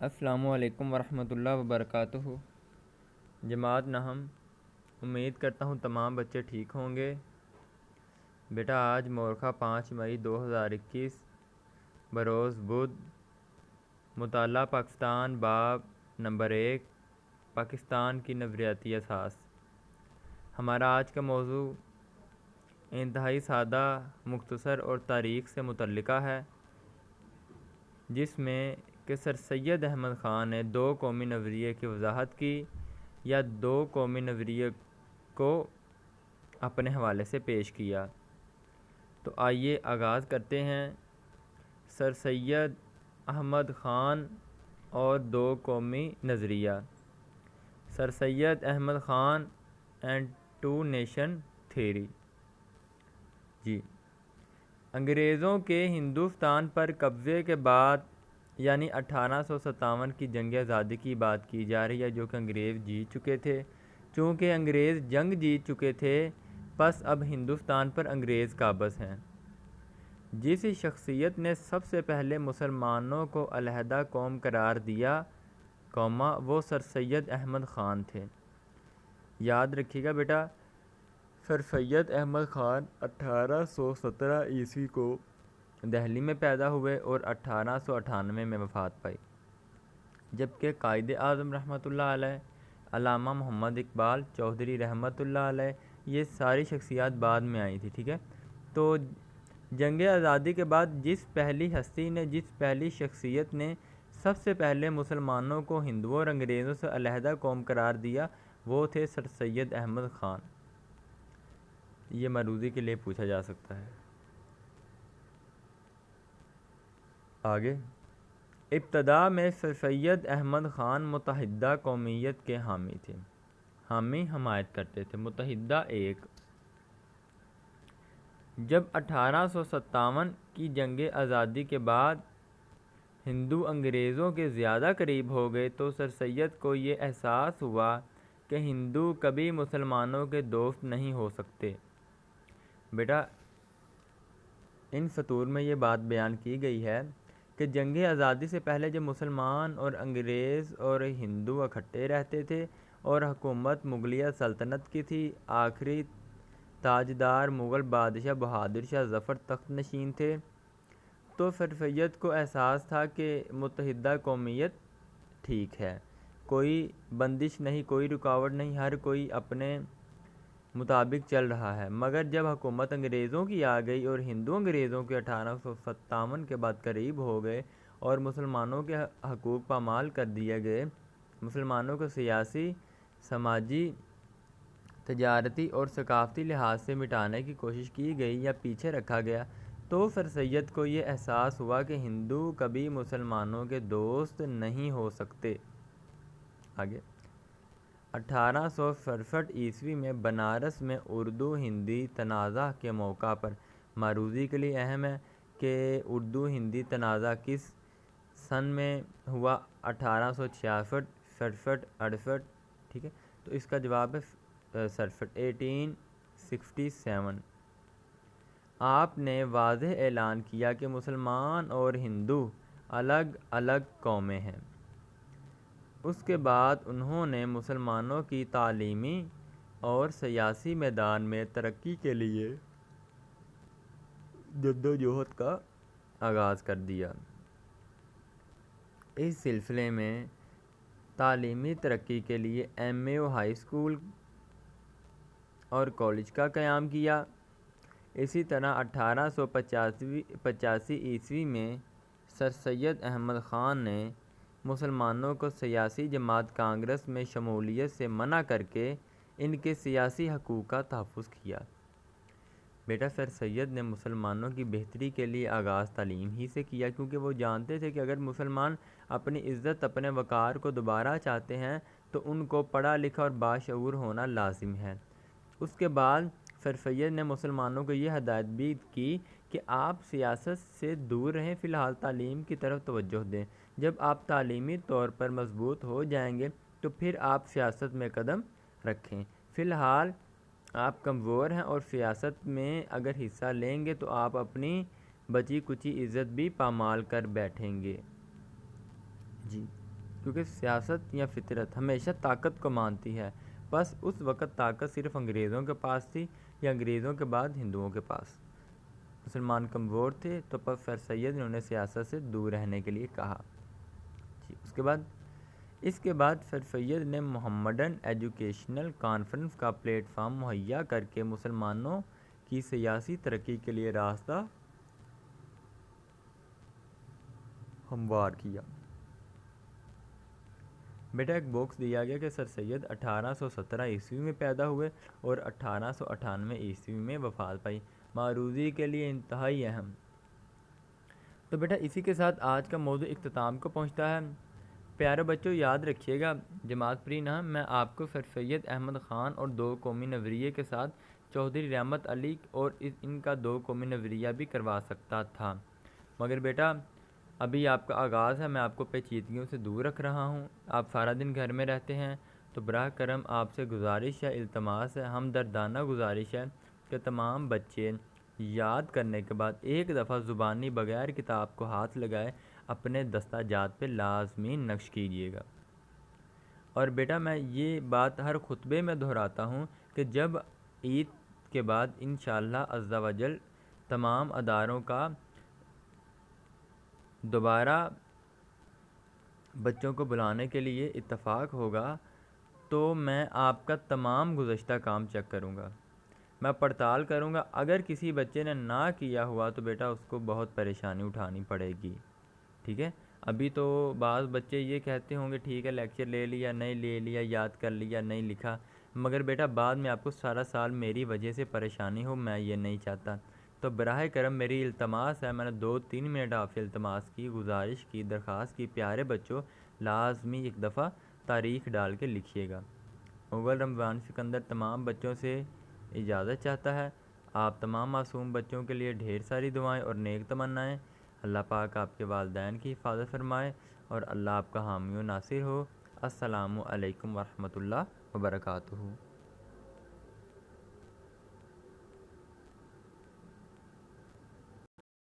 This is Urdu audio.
السلام علیکم ورحمۃ اللہ وبرکاتہ۔ جماعت نہم، امید کرتا ہوں تمام بچے ٹھیک ہوں گے۔ بیٹا آج مورخہ 5 مئی 2021 بروز بدھ، مطالعہ پاکستان باب نمبر 1، پاکستان کی نظریاتی اساس۔ ہمارا آج کا موضوع انتہائی سادہ، مختصر اور تاریخ سے متعلقہ ہے، جس میں کہ سر سید احمد خان نے 2 قومی نظریے کی وضاحت کی یا 2 قومی نظریے کو اپنے حوالے سے پیش کیا۔ تو آئیے آغاز کرتے ہیں۔ سر سید احمد خان اور 2 قومی نظریہ۔ Sir Syed Ahmad Khan and 2 nation theory. جی، انگریزوں کے ہندوستان پر قبضے کے بعد یعنی 1857 کی جنگ آزادی کی بات کی جا رہی ہے، جو کہ انگریز جیت چکے تھے۔ چونکہ انگریز جنگ جیت چکے تھے، پس اب ہندوستان پر انگریز قابض ہیں۔ جس شخصیت نے سب سے پہلے مسلمانوں کو علیحدہ قوم قرار دیا، وہ سر سید احمد خان تھے۔ یاد رکھیے گا بیٹا، سر سید احمد خان 1817 عیسوی کو دہلی میں پیدا ہوئے اور 1898 میں وفات پائی، جبکہ قائد اعظم رحمۃ اللہ علیہ، علامہ محمد اقبال چودھری رحمۃ اللہ علیہ، یہ ساری شخصیات بعد میں آئی تھی۔ ٹھیک ہے، تو جنگ آزادی کے بعد جس پہلی شخصیت نے سب سے پہلے مسلمانوں کو ہندوؤں اور انگریزوں سے علیحدہ قوم قرار دیا، وہ تھے سر سید احمد خان۔ یہ معروضی کے لیے پوچھا جا سکتا ہے۔ آگے، ابتدا میں سر سید احمد خان متحدہ قومیت کے حامی تھے، حمایت کرتے تھے، متحدہ ایک۔ جب 1857 کی جنگ آزادی کے بعد ہندو انگریزوں کے زیادہ قریب ہو گئے تو سر سید کو یہ احساس ہوا کہ ہندو کبھی مسلمانوں کے دوست نہیں ہو سکتے۔ بیٹا ان سطور میں یہ بات بیان کی گئی ہے کہ جنگ آزادی سے پہلے جب مسلمان اور انگریز اور ہندو اکٹھے رہتے تھے اور حکومت مغلیہ سلطنت کی تھی، آخری تاجدار مغل بادشاہ بہادر شاہ ظفر تخت نشین تھے، تو سر سید کو احساس تھا کہ متحدہ قومیت ٹھیک ہے، کوئی بندش نہیں، کوئی رکاوٹ نہیں، ہر کوئی اپنے مطابق چل رہا ہے۔ مگر جب حکومت انگریزوں کی آ گئی اور ہندو انگریزوں کے 1857 کے بعد قریب ہو گئے اور مسلمانوں کے حقوق پامال کر دیے گئے، مسلمانوں کو سیاسی، سماجی، تجارتی اور ثقافتی لحاظ سے مٹانے کی کوشش کی گئی یا پیچھے رکھا گیا، تو سر سید کو یہ احساس ہوا کہ ہندو کبھی مسلمانوں کے دوست نہیں ہو سکتے۔ آگے، 1867 عیسوی میں بنارس میں اردو ہندی تنازع کے موقع پر، معروضی کے لیے اہم ہے کہ اردو ہندی تنازع کس سن میں ہوا؟ 1866، 67، 68۔ ٹھیک ہے، تو اس کا جواب ہے 1867۔ آپ نے واضح اعلان کیا کہ مسلمان اور ہندو الگ الگ قومیں ہیں۔ اس کے بعد انہوں نے مسلمانوں کی تعلیمی اور سیاسی میدان میں ترقی کے لیے جدوجہد کا آغاز کر دیا۔ اس سلسلے میں تعلیمی ترقی کے لیے ایم اے ہائی اسکول اور کالج کا قیام کیا۔ اسی طرح 1885 عیسوی میں سر سید احمد خان نے مسلمانوں کو سیاسی جماعت کانگریس میں شمولیت سے منع کر کے ان کے سیاسی حقوق کا تحفظ کیا۔ بیٹا سر سید نے مسلمانوں کی بہتری کے لیے آغاز تعلیم ہی سے کیا، کیونکہ وہ جانتے تھے کہ اگر مسلمان اپنی عزت، اپنے وقار کو دوبارہ چاہتے ہیں تو ان کو پڑھا لکھا اور باشعور ہونا لازم ہے۔ اس کے بعد سر سید نے مسلمانوں کو یہ ہدایت بھی کی کہ آپ سیاست سے دور رہیں، فی الحال تعلیم کی طرف توجہ دیں۔ جب آپ تعلیمی طور پر مضبوط ہو جائیں گے تو پھر آپ سیاست میں قدم رکھیں۔ فی الحال آپ کمزور ہیں اور سیاست میں اگر حصہ لیں گے تو آپ اپنی بچی کچی عزت بھی پامال کر بیٹھیں گے۔ جی، کیونکہ سیاست یا فطرت ہمیشہ طاقت کو مانتی ہے، بس اس وقت طاقت صرف انگریزوں کے پاس تھی یا انگریزوں کے بعد ہندوؤں کے پاس۔ مسلمان کمزور تھے تو سر سید نے انہیں سیاست سے دور رہنے کے لیے کہا۔ جی اس کے بعد سر سید نے محمدن ایجوکیشنل کانفرنس کا پلیٹ فارم مہیا کر کے مسلمانوں کی سیاسی ترقی کے لیے راستہ ہموار کیا۔ بیٹا ایک باکس دیا گیا کہ سر سید 1817 عیسوی میں پیدا ہوئے اور 1898 عیسوی میں وفات پائی، معروضی کے لیے انتہائی اہم۔ تو بیٹا اسی کے ساتھ آج کا موضوع اختتام کو پہنچتا ہے۔ پیارے بچوں یاد رکھیے گا، جماعت پرین میں آپ کو سر سید احمد خان اور 2 قومی نظریے کے ساتھ چودھری رحمت علی اور ان کا 2 قومی نظریہ بھی کروا سکتا تھا، مگر بیٹا ابھی آپ کا آغاز ہے، میں آپ کو پیچیدگیوں سے دور رکھ رہا ہوں۔ آپ سارا دن گھر میں رہتے ہیں، تو براہ کرم آپ سے گزارش ہے، التماس ہے، ہمدردانہ گزارش ہے کہ تمام بچے یاد کرنے کے بعد ایک دفعہ زبانی بغیر کتاب کو ہاتھ لگائے اپنے دستہ جات پہ لازمی نقش کیجیے گا۔ اور بیٹا میں یہ بات ہر خطبے میں دہراتا ہوں کہ جب عید کے بعد انشاءاللہ عز و جل تمام اداروں کا دوبارہ بچوں کو بلانے کے لیے اتفاق ہوگا تو میں آپ کا تمام گزشتہ کام چیک کروں گا، میں پڑتال کروں گا۔ اگر کسی بچے نے نہ کیا ہوا تو بیٹا اس کو بہت پریشانی اٹھانی پڑے گی، ٹھیک ہے؟ ابھی تو بعض بچے یہ کہتے ہوں گے ٹھیک ہے لیکچر لے لیا نہیں لے لیا، یاد کر لیا نہیں لکھا، مگر بیٹا بعد میں آپ کو سارا سال میری وجہ سے پریشانی ہو، میں یہ نہیں چاہتا۔ تو براہ کرم میری التماس ہے، میں نے 2-3 منٹ آپ سے التماس کی، گزارش کی، درخواست کی، پیارے بچوں لازمی ایک دفعہ تاریخ ڈال کے لکھیے گا۔ اول رمضان سکندر تمام بچوں سے اجازت چاہتا ہے۔ آپ تمام معصوم بچوں کے لیے ڈھیر ساری دعائیں اور نیک تمنائیں۔ اللہ پاک آپ کے والدین کی حفاظت فرمائے اور اللہ آپ کا حامی و ناصر ہو۔ السلام علیکم ورحمۃ اللہ وبرکاتہ۔